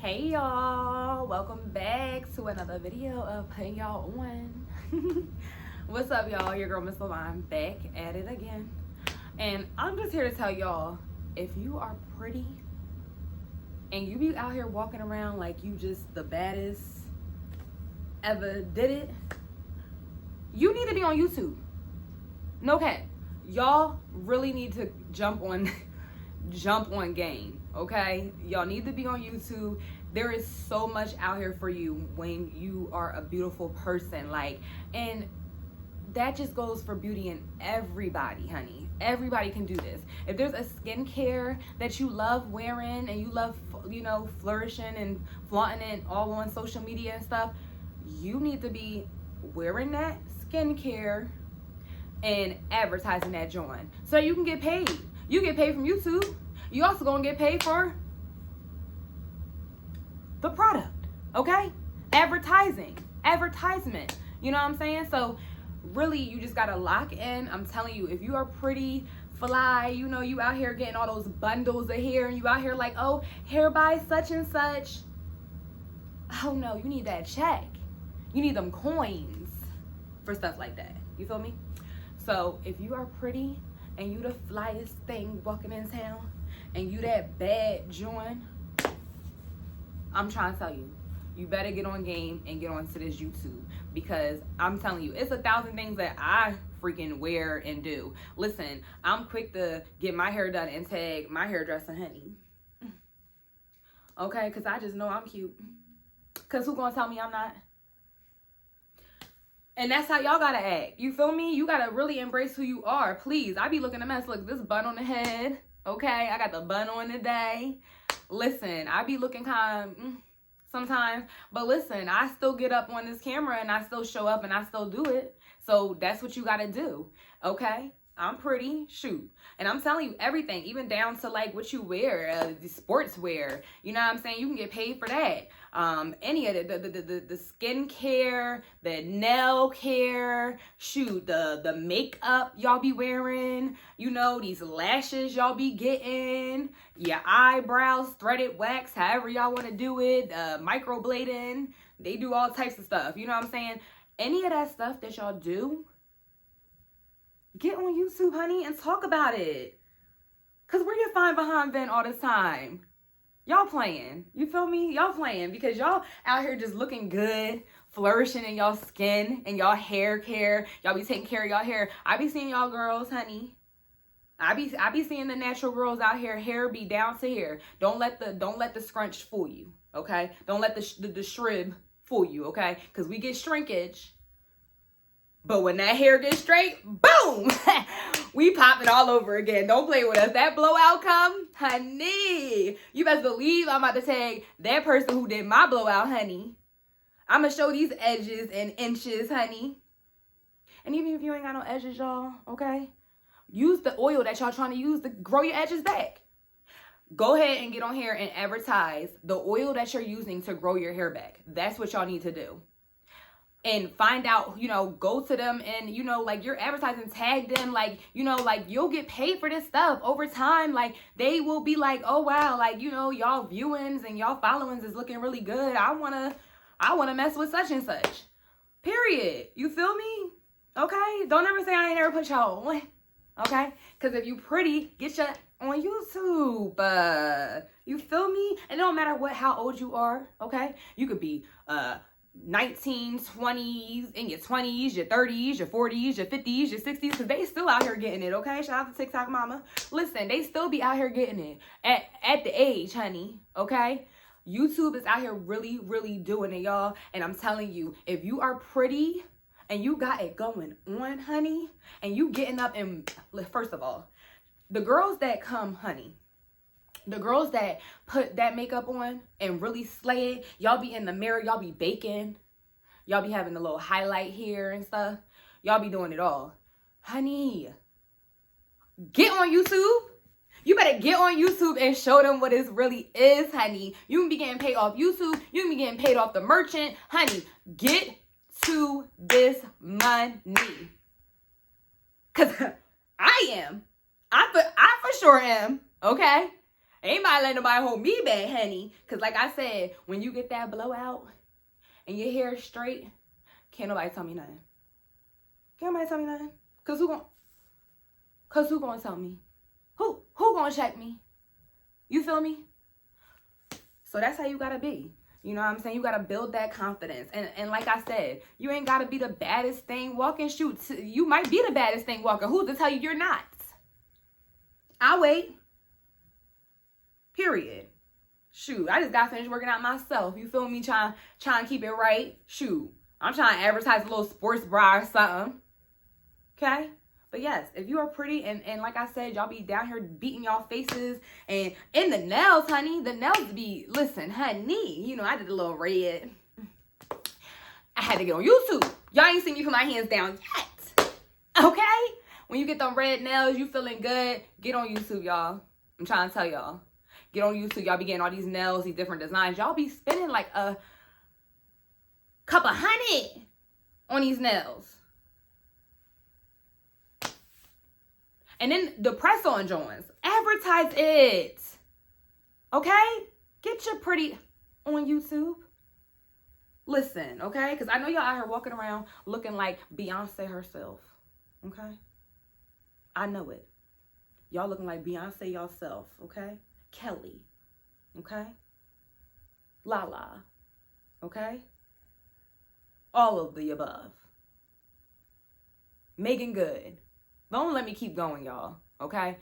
Hey y'all, welcome back to another video of Putting Y'all On. What's up y'all, your girl Miss Lavine back at it again. And I'm just here to tell y'all, if you are pretty and you be out here walking around like you just the baddest ever did it, you need to be on YouTube. No cap. Y'all really need to jump on game, okay? Y'all need to be on YouTube. There is so much out here for you when you are a beautiful person, and that just goes for beauty in everybody, honey. Everybody can do this. If there's a skincare that you love wearing and you love, flourishing and flaunting it all on social media and stuff, you need to be wearing that skincare and advertising that joint so you can get paid. You get paid from YouTube. You also gonna get paid for the product, okay? Advertisement. You know what I'm saying? So really, you just gotta lock in. I'm telling you, if you are pretty, fly, you out here getting all those bundles of hair, and you out here like, oh, hair by such and such. Oh no, you need that check. You need them coins for stuff like that. You feel me? So if you are pretty and you the flyest thing walking in town and you that bad joint, I'm trying to tell you, you better get on game and get onto this YouTube, because I'm telling you, it's 1,000 things that I freaking wear and do. Listen, I'm quick to get my hair done and tag my hairdresser, honey. Okay, because I just know I'm cute. Because who gonna tell me I'm not? And that's how y'all gotta act. You feel me? You gotta really embrace who you are. Please, I be looking a mess. Look, this bun on the head. Okay, I got the bun on today. Listen, I be looking kind of sometimes. But listen, I still get up on this camera and I still show up and I still do it. So that's what you gotta do. Okay? I'm pretty, shoot. And I'm telling you everything, even down to like what you wear, the sports wear. You know what I'm saying? You can get paid for that. Any of the skincare, the nail care, shoot, the makeup y'all be wearing, these lashes y'all be getting, your eyebrows, threaded wax, however y'all want to do it, microblading. They do all types of stuff. You know what I'm saying? Any of that stuff that y'all do, get on YouTube, honey, and talk about it. Because where you find behind Vent all this time? Y'all playing. You feel me? Y'all playing because y'all out here just looking good, flourishing in y'all skin and y'all hair care. Y'all be taking care of y'all hair. I be seeing y'all girls, honey. I be seeing the natural girls out here, hair be down to here. Don't let the scrunch fool you, okay? Don't let the shrib fool you, okay? Because we get shrinkage. But when that hair gets straight, boom, we pop it all over again. Don't play with us. That blowout come, honey, you best believe I'm about to tag that person who did my blowout, honey. I'm going to show these edges and inches, honey. And even if you ain't got no edges, y'all, okay, use the oil that y'all trying to use to grow your edges back. Go ahead and get on here and advertise the oil that you're using to grow your hair back. That's what y'all need to do. And find out, go to them and, like you're advertising, tag them, you'll get paid for this stuff over time. Like they will be like, oh, wow, y'all viewings and y'all followings is looking really good. I want to mess with such and such. Period. You feel me? Okay. Don't ever say I ain't ever put y'all on. Okay. Because if you pretty, get you on YouTube. You feel me? And it don't matter how old you are. Okay. You could be, 19, 20s, in your 20s, your 30s, your 40s, your 50s, your 60s, because they still out here getting it, okay? Shout out to TikTok mama. Listen, they still be out here getting it at the age, honey, okay? YouTube is out here really, really doing it, y'all. And I'm telling you, if you are pretty and you got it going on, honey, and you getting up and, first of all, the girls that come, honey, the girls that put that makeup on and really slay it, y'all be in the mirror, y'all be baking, y'all be having a little highlight here and stuff. Y'all be doing it all. Honey, get on YouTube. You better get on YouTube and show them what it really is, honey. You can be getting paid off YouTube. You can be getting paid off the merchant. Honey, get to this money. Because I am. I for sure am, okay? Ain't nobody letting nobody hold me back, honey. Because like I said, when you get that blowout and your hair is straight, can't nobody tell me nothing. Can't nobody tell me nothing. Because who gonna tell me? Who gonna check me? You feel me? So that's how you gotta be. You know what I'm saying? You gotta build that confidence. And like I said, you ain't gotta be the baddest thing walking. Shoot, you might be the baddest thing walking. Who's to tell you you're not? I'll wait. Period. Shoot, I just got finished working out myself. You feel me? Trying to keep it right. Shoot, I'm trying to advertise a little sports bra or something. Okay? But yes, if you are pretty and like I said, y'all be down here beating y'all faces and in the nails, honey. The nails be, listen, honey. You know, I did a little red. I had to get on YouTube. Y'all ain't seen me put my hands down yet. Okay? When you get them red nails, you feeling good, get on YouTube, y'all. I'm trying to tell y'all. Get on YouTube. Y'all be getting all these nails, these different designs. Y'all be spending like a couple $100 on these nails. And then the press-on joints. Advertise it. Okay? Get your pretty on YouTube. Listen, okay? Because I know y'all out here walking around looking like Beyonce herself. Okay? I know it. Y'all looking like Beyonce yourself, okay? Kelly, okay? Lala, okay? All of the above. Megan Good. Don't let me keep going, y'all, okay?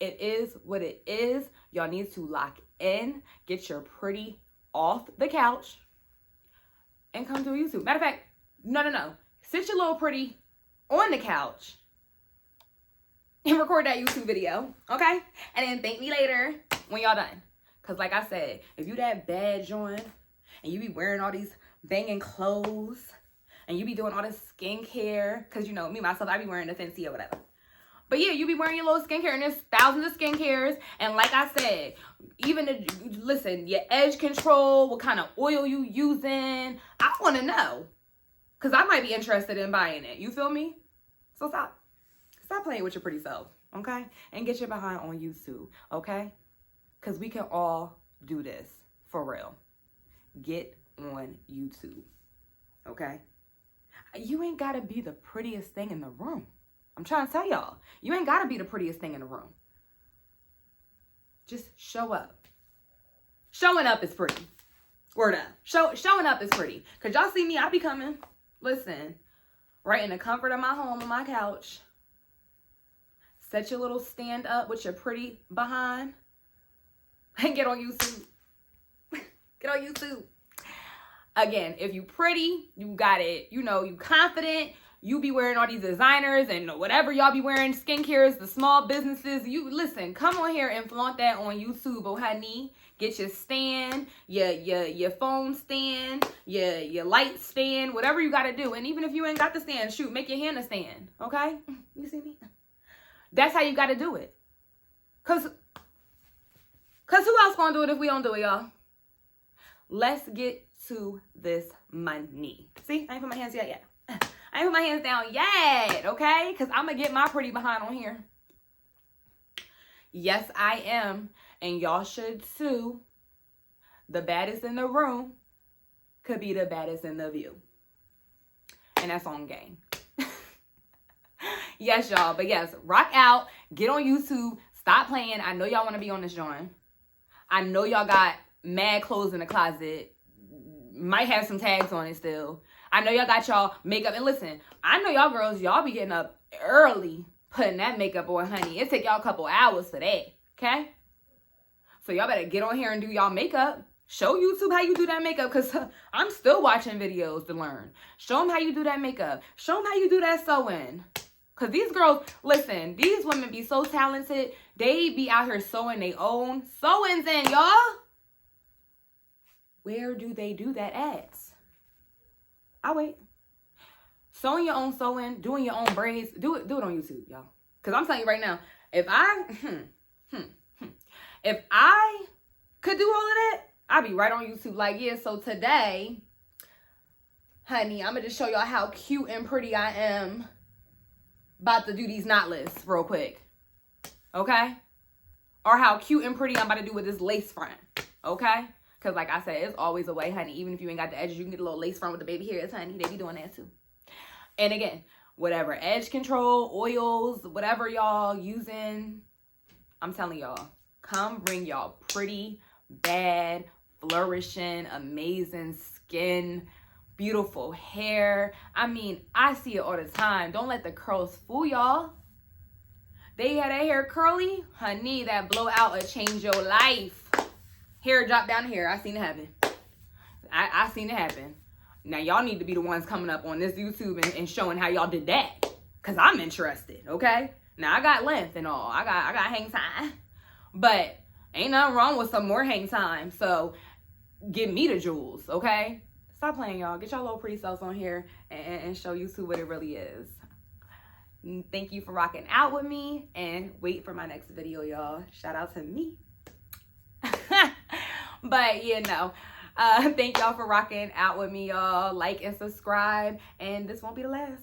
It is what it is. Y'all need to lock in, get your pretty off the couch, and come to YouTube. Matter of fact, no. Sit your little pretty on the couch and record that YouTube video, okay? And then thank me later when y'all done. Because like I said, if you that bad joint and you be wearing all these banging clothes and you be doing all this skincare, because you know, me, myself, I be wearing the Fenty or whatever. But yeah, you be wearing your little skincare and there's thousands of skincares. And like I said, even listen, your edge control, what kind of oil you using, I want to know. Because I might be interested in buying it. You feel me? So stop playing with your pretty self, okay? And get your behind on YouTube, okay? Because we can all do this, for real. Get on YouTube, okay? You ain't got to be the prettiest thing in the room. I'm trying to tell y'all, you ain't got to be the prettiest thing in the room. Just show up. Showing up is pretty. Word up. Showing up is pretty. Because y'all see me, I be coming, listen, right in the comfort of my home on my couch. Set your little stand up with your pretty behind and get on YouTube. Get on YouTube. Again, if you pretty, you got it, you know, you confident, you be wearing all these designers and whatever y'all be wearing, skincares, the small businesses, you listen, come on here and flaunt that on YouTube, oh honey. Get your stand, your phone stand, your light stand, whatever you got to do. And even if you ain't got the stand, shoot, make your hand a stand, okay? You see me? That's how you got to do it. Cause who else gonna do it if we don't do it, y'all? Let's get to this money. See, I ain't put my hands yet. I ain't put my hands down yet, okay? Because I'm going to get my pretty behind on here. Yes, I am. And y'all should too. The baddest in the room could be the baddest in the view. And that's on game. Yes, y'all. But yes, rock out. Get on YouTube. Stop playing. I know y'all want to be on this joint. I know y'all got mad clothes in the closet. Might have some tags on it still. I know y'all got y'all makeup. And listen, I know y'all girls, y'all be getting up early putting that makeup on, honey. It take y'all a couple hours for that, okay? So y'all better get on here and do y'all makeup. Show YouTube how you do that makeup, because I'm still watching videos to learn. Show them how you do that makeup. Show them how you do that sewing. Because these girls, listen, these women be so talented. They be out here sewing their own sewings in, y'all. Where do they do that at? I'll wait. Sewing your own sewing, doing your own braids, do it on YouTube, y'all. Because I'm telling you right now, if I could do all of that, I'd be right on YouTube like, yeah, so today, honey, I'm going to just show y'all how cute and pretty I am. About to do these knotless real quick. Okay? or how cute and pretty I'm about to do with this lace front, okay? Because like I said, it's always a way, honey. Even if you ain't got the edges, you can get a little lace front with the baby hairs, honey. They be doing that too. And again, whatever edge control, oils, whatever y'all using, I'm telling y'all, come bring y'all pretty, bad, flourishing, amazing skin, beautiful hair. I mean, I see it all the time. Don't let the curls fool y'all. They had that hair curly, honey, that blowout will change your life. Hair drop down here. I seen it happen. I seen it happen. Now y'all need to be the ones coming up on this YouTube and showing how y'all did that. Cause I'm interested, okay? Now I got length and all. I got hang time. But ain't nothing wrong with some more hang time. So give me the jewels, okay? Stop playing, y'all. Get y'all little pretty selves on here and show YouTube what it really is. Thank you for rocking out with me, and wait for my next video, y'all. Shout out to me. But yeah, no. Thank y'all for rocking out with me, y'all. Like and subscribe, and this won't be the last.